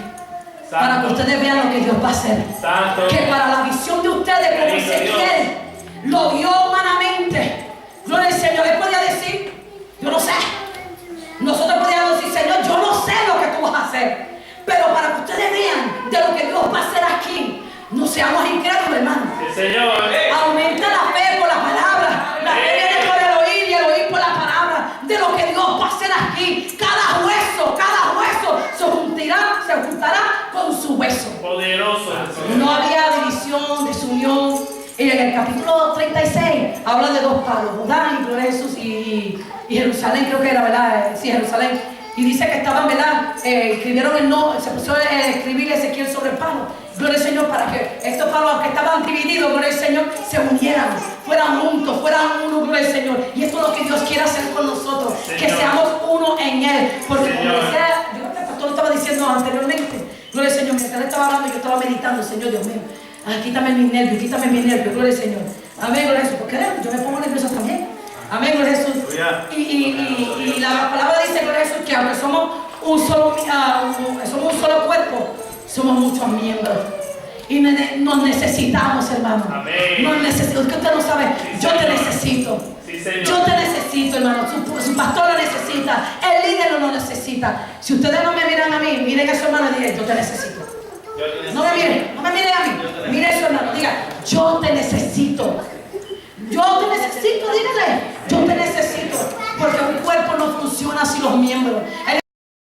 Para que ustedes vean lo que Dios va a hacer. Santo. Que para la visión de ustedes, como Ezequiel lo vio humanamente, gloria al Señor, él podía decir, yo no sé. Nosotros podíamos decir, Señor, yo no sé lo que tú vas a hacer. Pero para que ustedes vean de lo que Dios va a hacer aquí, no seamos incrédulos, hermano. Sí, Señor. Aumenta la fe por la palabra. La fe viene por el oír y el oír por la palabra. De lo que Dios va a hacer aquí. Cada hueso se juntará con su hueso. Poderoso. No había división, desunión. Y en el capítulo 36 habla de dos palos, Judá y gloria a Jesús y Jerusalén, creo que era, ¿verdad? Sí, Jerusalén. Y dice que estaban, ¿verdad? Escribieron el no, se puso a escribir Ezequiel sobre el palo. Gloria al Señor, para que estos palos que estaban divididos, gloria al Señor, se unieran, fueran juntos, fueran uno, gloria al Señor. Y esto es lo que Dios quiere hacer con nosotros, Señor, que seamos uno en Él. Porque como decía, yo creo que el pastor lo estaba diciendo anteriormente, gloria al Señor, mientras él estaba hablando, yo estaba meditando, Señor, Dios mío, quítame mis nervios, gloria al Señor. Amén, gloria a Jesús, porque yo me pongo nervioso también. Amén, gloria a Jesús. Y la palabra dice, gloria a Jesús, que aunque somos un solo cuerpo, somos muchos miembros. Y nos necesitamos, hermano. Amén. Nos necesitamos. Que usted no sabe, Sí, yo te Señor. necesito. Sí, Señor. Yo te necesito, hermano. Su pastor lo necesita. El líder lo necesita. Si ustedes no me miran a mí, miren a su hermano y digan, yo te necesito. No me miren a mí. Miren a su hermano, diga, yo te necesito. Yo te necesito, dígale, yo te necesito. Porque un cuerpo no funciona sin los miembros. Él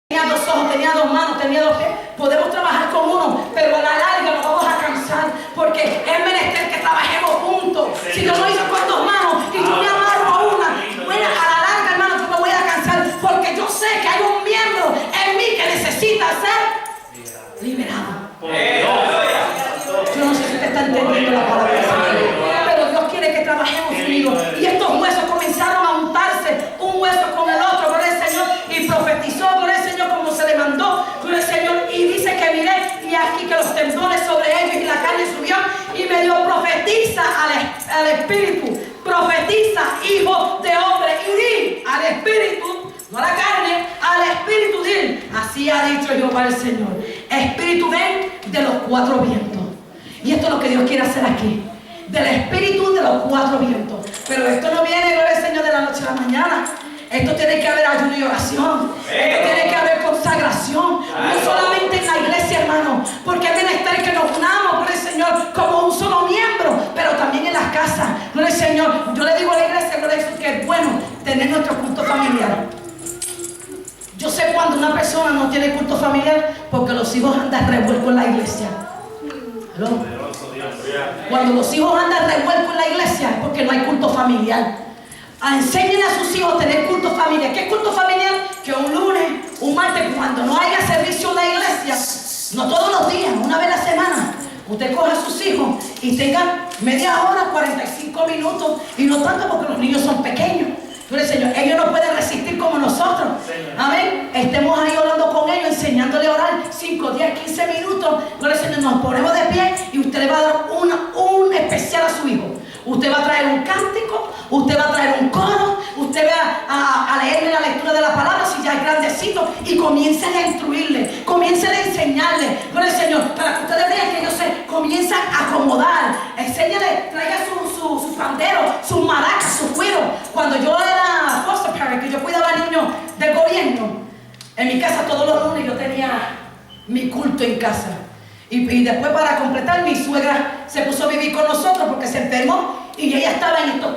tenía dos ojos, tenía dos manos, tenía dos pies. Podemos trabajar con uno, pero a la larga nos vamos a cansar. Porque es menester que trabajemos juntos. Si yo lo hice con dos manos y yo me amarro a una, bueno, a la larga liberado. Poderoso. Yo no sé si usted está entendiendo la palabra del Señor, pero Dios quiere que trabajemos unidos. Y estos huesos comenzaron a untarse, un hueso con el otro, gloria al Señor, y profetizó, gloria al Señor, como se le mandó, gloria al Señor, y dice que miré, y aquí que los temblores sobre ellos y la carne subió, y me dio profetiza al Espíritu, profetiza, hijo de hombre, y di al Espíritu, no a la carne, al Espíritu di, así ha dicho Jehová el Señor, Espíritu ven de los cuatro vientos. Y esto es lo que Dios quiere hacer aquí, del Espíritu de los cuatro vientos. Pero esto no viene, gloria al Señor, de la noche a la mañana. Esto tiene que haber ayuno y oración. Esto tiene que haber consagración. No solamente en la iglesia, hermano, porque es menester que nos unamos, gloria al Señor, como un solo miembro, pero también en las casas, gloria al Señor. Yo le digo a la iglesia, gloria al Señor, que es bueno tener nuestro culto familiar. Yo sé cuando una persona no tiene culto familiar porque los hijos andan revueltos en la iglesia. ¿Aló? Cuando los hijos andan revueltos en la iglesia es porque no hay culto familiar. Enseñen a sus hijos a tener culto familiar. ¿Qué es culto familiar? Que un lunes, un martes, cuando no haya servicio en la iglesia, no todos los días, una vez a la semana, usted coge a sus hijos y tenga media hora, 45 minutos, y no tanto porque los niños son pequeños. Gloria al Señor, ellos no pueden resistir como nosotros. Amén. Estemos ahí orando con ellos, enseñándole a orar 5, 10, 15 minutos. Gloria al Señor, nos ponemos de pie y usted le va a dar un especial a su hijo. Usted va a traer un cántico, usted va a traer un coro, usted va a leerle la lectura de la palabra si ya es grandecito, y comiencen a instruirle, comiencen a enseñarle, gloria al Señor, para que ustedes vean que ellos se comienzan a acomodar. Enséñale, traiga sus panderos, sus maracas, sus cuiros. Cuando yo era foster parent, que yo cuidaba a niños del gobierno, en mi casa todos los lunes yo tenía mi culto en casa. Y después, para completar, mi suegra se puso a vivir con nosotros porque se enfermó y ella estaba en estos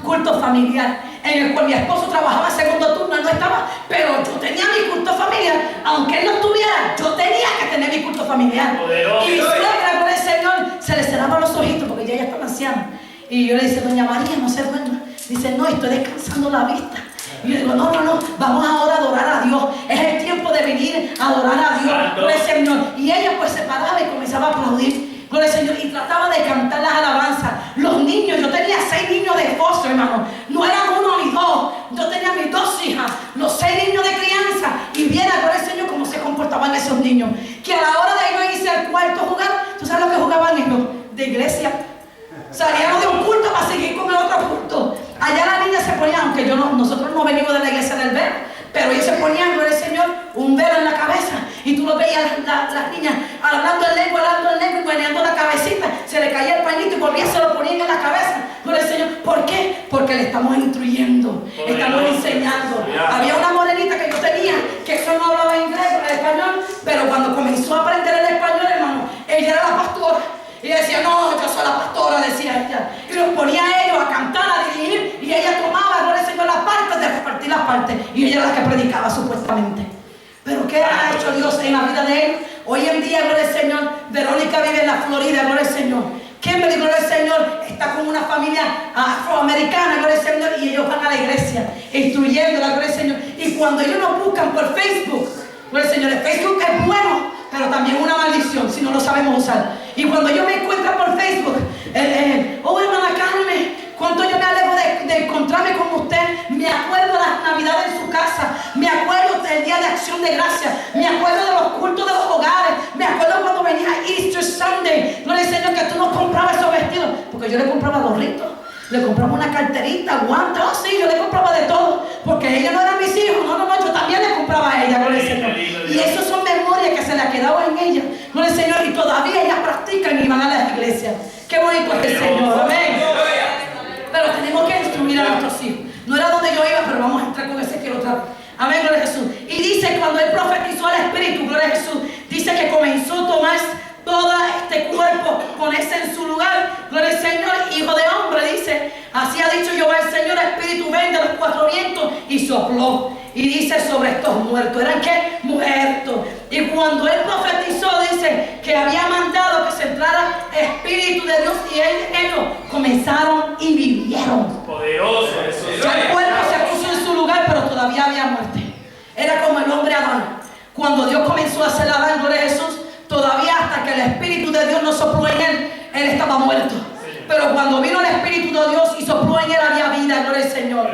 cultos familiares, en el cual mi esposo trabajaba segundo turno, él no estaba, pero yo tenía mi culto familiar. Aunque él no estuviera, yo tenía que tener mi culto familiar. Poderoso. Y mi suegra, con el Señor, se le cerraban los ojitos porque ella ya estaba anciana. Y yo le dije, doña María, no se duerma. Dice, no, estoy descansando la vista. Y yo digo, no, vamos ahora a adorar a Dios. Es el tiempo de venir a adorar a Dios, gloria al Señor. Y ella pues se paraba y comenzaba a aplaudir, gloria al Señor, y trataba de cantar las alabanzas. Los niños, yo tenía 6 niños de foster, hermano. No eran 1 ni 2. Yo tenía mis 2 hijas, los 6 niños de crianza. Y viera, gloria al Señor, cómo se comportaban esos niños. Que a la hora de ellos irse al cuarto a jugar, ¿tú sabes lo que jugaban ellos? De iglesia. Salíamos de un culto para seguir con el otro culto. Allá las niñas se ponían, aunque nosotros no venimos de la iglesia del velo, pero ellos se ponían, gloria al Señor, un velo en la cabeza. Y tú lo veías, las niñas hablando en lengua, y meneando la cabecita. Se le caía el pañito y volvía, se lo ponían en la cabeza. Gloria al Señor. ¿Por qué? Porque le estamos instruyendo, estamos enseñando. Había una morenita que yo tenía, que eso no hablaba inglés, español, pero cuando comenzó a aprender el español, hermano, ella era la pastora. Y decía, no, yo soy la pastora, decía ella. Y los ponía a ellos a cantar, a dirigir. Y ella tomaba, gloria al Señor, las partes, de repartir las partes. Y ella era la que predicaba supuestamente. Pero ¿qué ha hecho Dios en la vida de ellos? Hoy en día, gloria al Señor, Verónica vive en la Florida, gloria al Señor. Kimberly, gloria al Señor, está con una familia afroamericana, gloria al Señor. Y ellos van a la iglesia, instruyéndola, gloria al Señor. Y cuando ellos nos buscan por Facebook, gloria al Señor, el Facebook es bueno, pero también una maldición si no lo sabemos usar. Y cuando yo me encuentro por Facebook, oh hermana Carmen, cuánto yo me alegro de encontrarme con usted. Me acuerdo de las navidades en su casa, me acuerdo del día de acción de gracias, me acuerdo de los cultos de los hogares, me acuerdo cuando venía Easter Sunday, no le enseño que tú nos comprabas esos vestidos, porque yo le compraba gorritos, le compraba una carterita, guantes, oh sí, yo le compraba de todo, porque ella no era mis hijos, no, yo también le compraba a ella, gloria al Señor. Y eso son memorias que se le ha quedado en ella, gloria al Señor, y todavía ellas practican y van a las iglesias. Qué bonito es el Señor, amén. Pero tenemos que instruir a nuestros hijos. No era donde yo iba, pero vamos a entrar con ese que otra vez. Amén, gloria a Jesús. Y dice, cuando él profetizó al Espíritu, gloria a Jesús, dice que comenzó a tomar todo este cuerpo, ponerse en su lugar, gloria al Señor, hijo de hombre, dice, así ha dicho Jehová el Señor, Espíritu ven de los 4 vientos, y sopló, y dice sobre estos muertos, ¿eran qué? Muertos. Y cuando él profetizó, dice que había mandado que se entrara Espíritu de Dios, y ellos comenzaron y vivieron. Poderoso. Ya el cuerpo se puso en su lugar, pero todavía había muerte. Era como el hombre Adán. Cuando Dios comenzó a hacer Adán, gloria a Jesús, Cuando vino el Espíritu de Dios y sopló en él había vida, gloria al Señor.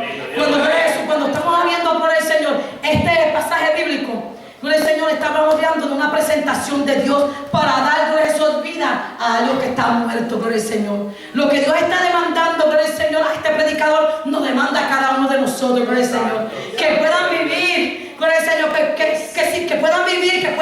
Cuando estamos viendo, gloria al Señor, este pasaje bíblico, gloria al Señor, estamos hablando de una presentación de Dios para dar, gloria al Señor, vida a algo que está muerto, gloria al Señor. Lo que Dios está demandando, gloria al Señor, a este predicador, nos demanda a cada uno de nosotros, gloria al Señor. Que puedan vivir, gloria al Señor, que puedan vivir,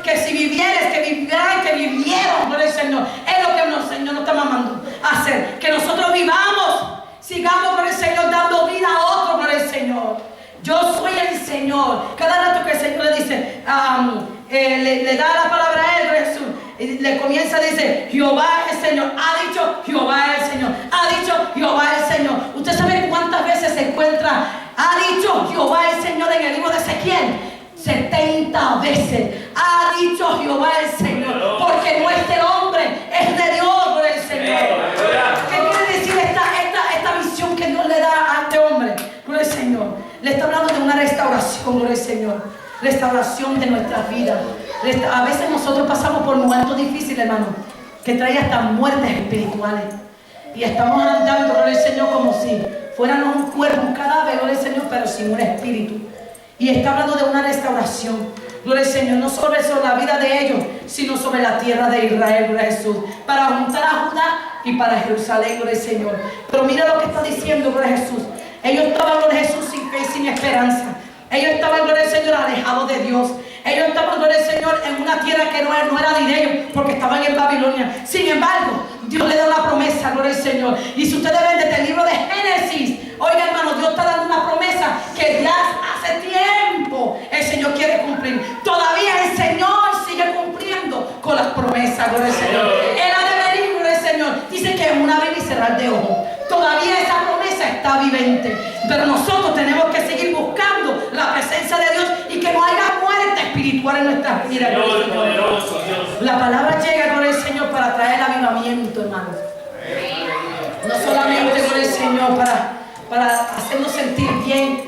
que si vivieres, que vivieran, que vivieron, gloria al Señor. Es lo que el Señor nos está mandando a hacer. Que nosotros vivamos, sigamos, gloria al Señor, dando vida a otro, gloria al Señor. Yo soy el Señor. Cada rato que el Señor le dice, le da la palabra a él, Jesús, y le comienza a decir, Jehová es el Señor. Ha dicho, Jehová es el Señor. Ha dicho, Jehová es el Señor. ¿Usted sabe cuántas veces se encuentra, ha dicho, Jehová es el Señor en el libro de Ezequiel? 70 veces. Ha dicho Jehová el Señor. Porque no es del hombre, es de Dios, por el Señor. ¿Qué quiere decir esta visión que Dios le da a este hombre? Por el Señor. Le está hablando de una restauración, por el Señor. Restauración de nuestras vidas. A veces nosotros pasamos por momentos difíciles, hermano, que trae hasta muertes espirituales. Y estamos andando, por el Señor, como si fuéramos un cuerpo, un cadáver, por el Señor, pero sin un espíritu. Y está hablando de una restauración, gloria al Señor, no sobre la vida de ellos, sino sobre la tierra de Israel, gloria a Jesús, para juntar a Judá y para Jerusalén, gloria al Señor. Pero mira lo que está diciendo, gloria a Jesús. Ellos estaban, gloria a Jesús, sin fe y sin esperanza. Ellos estaban, gloria al Señor, alejados de Dios. Ellos estaban, gloria al Señor, en una tierra que no era de ellos, porque estaban en Babilonia. Sin embargo, Dios le da una promesa, gloria al Señor. Y si ustedes ven desde el libro de Génesis, oiga, hermano, Dios está dando una promesa que ya hace tiempo el Señor quiere cumplir. Todavía el Señor sigue cumpliendo con las promesas, gloria al Señor. Él ha de venir, gloria al Señor. Dice que en una abrir y cerrar de ojos. Todavía esa promesa está vivente. Pero nosotros tenemos que seguir buscando la presencia de Dios y que no haya muerte espiritual en nuestras vidas. La palabra llega, gloria al Señor, para traer avivamiento, hermano. No solamente, gloria al Señor, para hacernos sentir bien.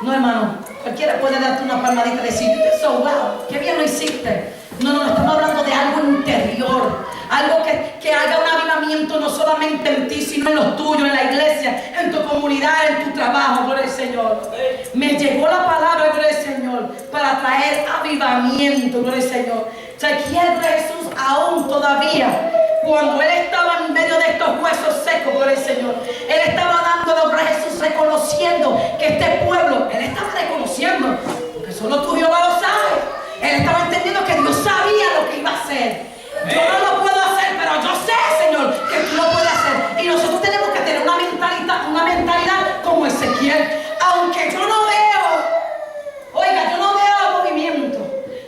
No, hermano, cualquiera puede darte una palmadita y decir, wow, qué bien lo hiciste. No, estamos hablando de algo interior. Algo que haga un avivamiento no solamente en ti, sino en los tuyos, en la iglesia, en tu comunidad, en tu trabajo, gloria al Señor. Me llegó la palabra, gloria al Señor, para traer avivamiento, gloria al Señor. O sea, quiere Jesús aún todavía, cuando Él estaba en medio de estos huesos secos, gloria al Señor, Él estaba dando, gloria a Jesús, reconociendo que este pueblo, Él estaba reconociendo, porque solo tú, Jehová, lo sabes. Él estaba entendiendo que Dios sabía lo que iba a hacer. Yo no lo puedo hacer, pero yo sé, Señor, que tú lo puedes hacer. Y nosotros tenemos que tener una mentalidad como Ezequiel. Aunque yo no veo, oiga, yo no veo movimiento.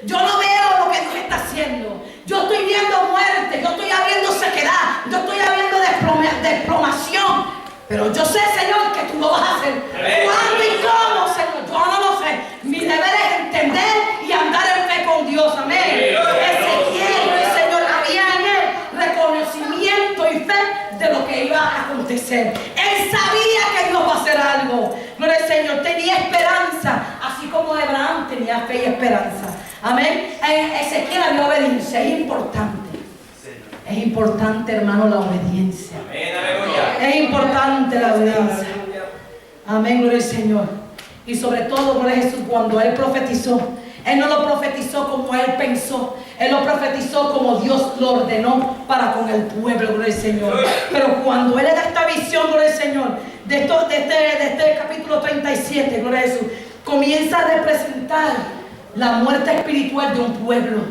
Yo no veo lo que Dios está haciendo. Yo estoy viendo muerte, yo estoy viendo sequedad, yo estoy viendo desplomación. Pero yo sé, Señor, que tú lo vas a hacer. ¿Cuándo y cómo, Señor? Yo no lo sé. Mi deber es entender y andar en fe con Dios. Amén. Ezequiel, el Señor, había en él reconocimiento y fe de lo que iba a acontecer. Él sabía que Dios va a hacer algo. Gloria al Señor, tenía esperanza, así como Abraham tenía fe y esperanza. Amén. Ezequiel había obediencia. Es importante. Es importante, hermano, la obediencia. Es importante la obediencia. Amén, gloria al Señor. Y sobre todo, gloria a Jesús, cuando Él profetizó, Él no lo profetizó como Él pensó. Él lo profetizó como Dios lo ordenó para con el pueblo, gloria al Señor. Pero cuando Él le da esta visión, gloria al Señor, de este capítulo 37, gloria a Jesús, comienza a representar la muerte espiritual de un pueblo.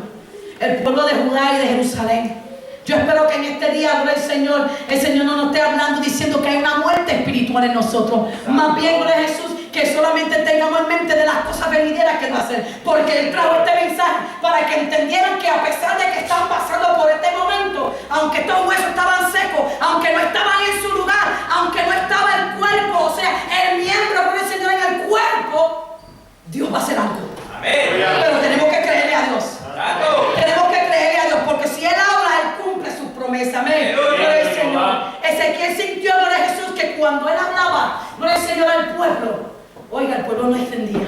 El pueblo de Judá y de Jerusalén. Yo espero que en este día, gloria al Señor, el Señor no nos esté hablando diciendo que hay una muerte espiritual en nosotros. Más bien, gloria a Jesús, que solamente tengamos en mente de las cosas venideras que Él va a hacer. Porque Él trajo este mensaje para que entendieran que a pesar de que están pasando por este momento, aunque estos huesos estaban secos, aunque no estaban en su lugar, aunque no estaba el cuerpo, o sea, el miembro, gloria al Señor, en el cuerpo, Dios va a hacer algo. Amén. Pero tenemos que creerle a Dios. Tenemos que creerle a Dios, porque si Él habla, Él cumple sus promesas. Amén. Gloria al Señor. Ezequiel sintió, gloria a Jesús, que cuando Él hablaba, gloria al Señor, al pueblo, oiga, el pueblo no entendía,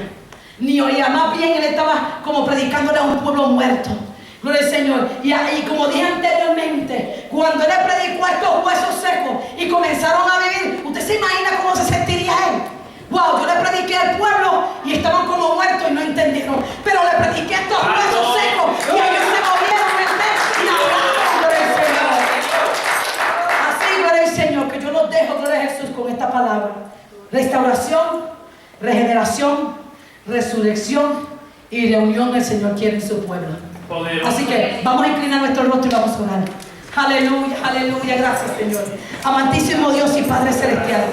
ni oía. Más bien Él estaba como predicándole a un pueblo muerto. Gloria al Señor. Señor. Y como dije anteriormente, cuando Él le predicó a estos huesos secos y comenzaron a vivir, ¿usted se imagina cómo se sentiría Él? Wow, yo le prediqué al pueblo y estaban como muertos y no entendieron. Pero le prediqué a estos huesos secos y ellos se movieron en fe y adoraron, gloria al Señor. Así, gloria al Señor, que yo los dejo, gloria a Jesús, con esta palabra. Restauración, regeneración, resurrección y reunión el Señor quiere en su pueblo. Así que vamos a inclinar nuestro rostro y vamos a orar. Aleluya, aleluya, gracias Señor. Amantísimo Dios y Padre Celestial,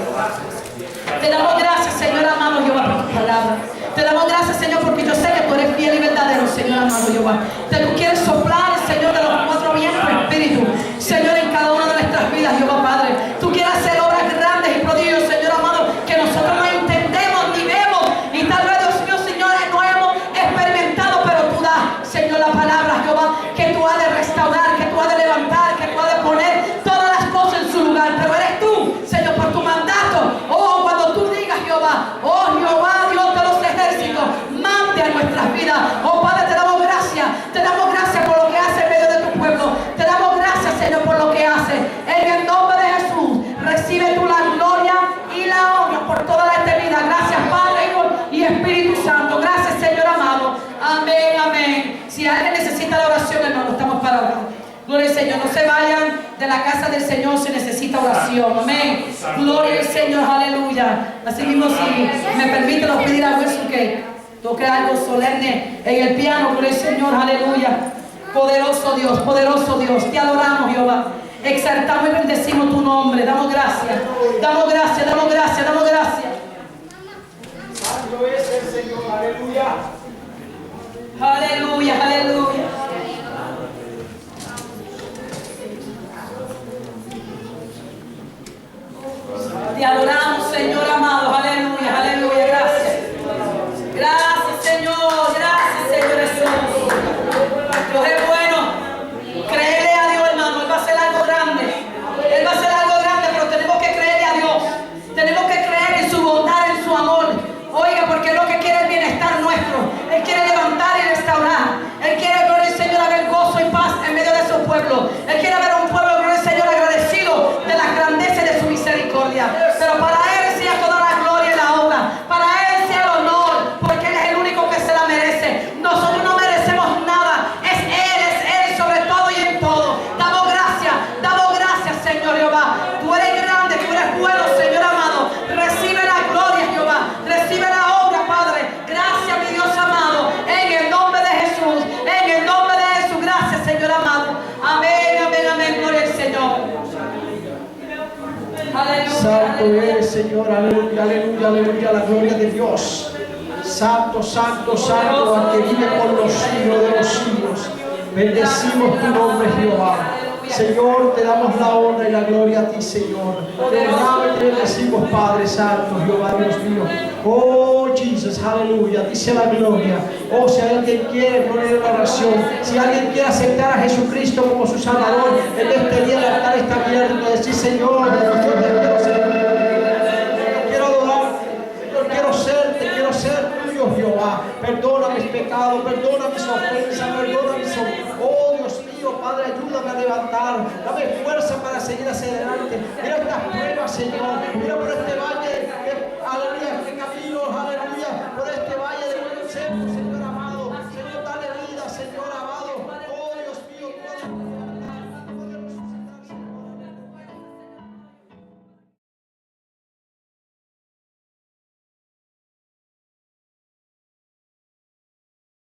te damos gracias, Señor amado Jehová, por tu palabra. Te damos gracias, Señor, porque yo sé que tú eres fiel y verdadero, Señor amado Jehová. Que tú quieres soplar, Señor, de los cuatro vientos espíritu, Señor, en cada una de nuestras vidas, Jehová Padre. Tú quieres hacer obras grandes y prodigios, Señor amado, que nosotros no entendemos ni vemos. Y tal vez, Dios mío, Señor, no hemos experimentado, pero tú das, Señor, la palabra, Jehová, que tú has de restaurar, que tú has de levantar, que tú has de poner todas las cosas en su lugar. Pero eres tú, Señor, por tu mandato. Oh, cuando tú digas, Jehová, oh Jehová, Dios de los ejércitos, mande a nuestras vidas. Oh Padre, te damos gracias por lo que hace en medio de tu pueblo. Te damos gracias, Señor, por lo que hace. En el nombre de Jesús, recibe tú la gloria y la honra por toda la eternidad. Gracias, Padre, Hijo y Espíritu Santo. Gracias, Señor amado. Amén, amén. Si alguien necesita la oración, hermano, estamos para orar. Gloria al Señor, no se vayan de la casa del Señor, se necesita oración, amén. Gloria al Señor, aleluya. Así mismo, si me permite, los pedir a Wilson que toque algo solemne en el piano, gloria al Señor, aleluya. Poderoso Dios, te adoramos, Jehová. Exaltamos y bendecimos tu nombre, damos gracias, damos gracias, damos gracias, damos gracias. Santo es el Señor, aleluya. Aleluya, aleluya. Te adoramos, Señor amado, aleluya, aleluya, gracias. Gracias, Señor, Jesús. Dios es bueno. Créele a Dios, hermano, Él va a hacer algo grande. Él va a hacer algo grande, pero tenemos que creerle a Dios. Tenemos que creer en su bondad, en su amor. Oiga, porque lo que quiere es el bienestar nuestro. Él quiere levantar y restaurar. Él quiere, gloria al Señor, haber gozo y paz en medio de su pueblo. Él quiere ver un pueblo, gloria al Señor, agradecido de la grandeza de su misericordia. Pero para Él sea toda la gloria y la honra. Para Él sea el honor, porque Él es el único que se la merece. Nosotros no merecemos nada. Es Él sobre todo y en todo. Damos gracias, Señor Jehová. Tú eres grande, tú eres bueno, Señor amado. Recibe la gloria, Jehová. Recibe la honra, Padre. Gracias, mi Dios amado. En el nombre de Jesús. En el nombre de Jesús. Gracias, Señor amado. Amén, amén, amén. Gloria al Señor. Aleluya. Santo eres, Señor, aleluya, aleluya, aleluya, la gloria de Dios. Santo, santo, santo, al que vive por los siglos de los siglos. Bendecimos tu nombre, Jehová. Señor, te damos la honra y la gloria a ti, Señor. Te honramos y te bendecimos, Padre Santo, Jehová, Dios mío. Oh, Jesus, aleluya, dice la gloria. Oh, si alguien quiere poner una oración, si alguien quiere aceptar a Jesucristo como su Salvador, en este día el altar está abierto y decir, Señor, yo te quiero ser, quiero adorarte, te quiero ser tuyo, Jehová. Perdona mis pecados, perdona mis ofensas, perdona mis ofensas. Oh, Dios mío, Padre, ayúdame a levantar, dame fuerza para seguir hacia adelante. Mira estas pruebas, Señor, mira por este valle, aleluya,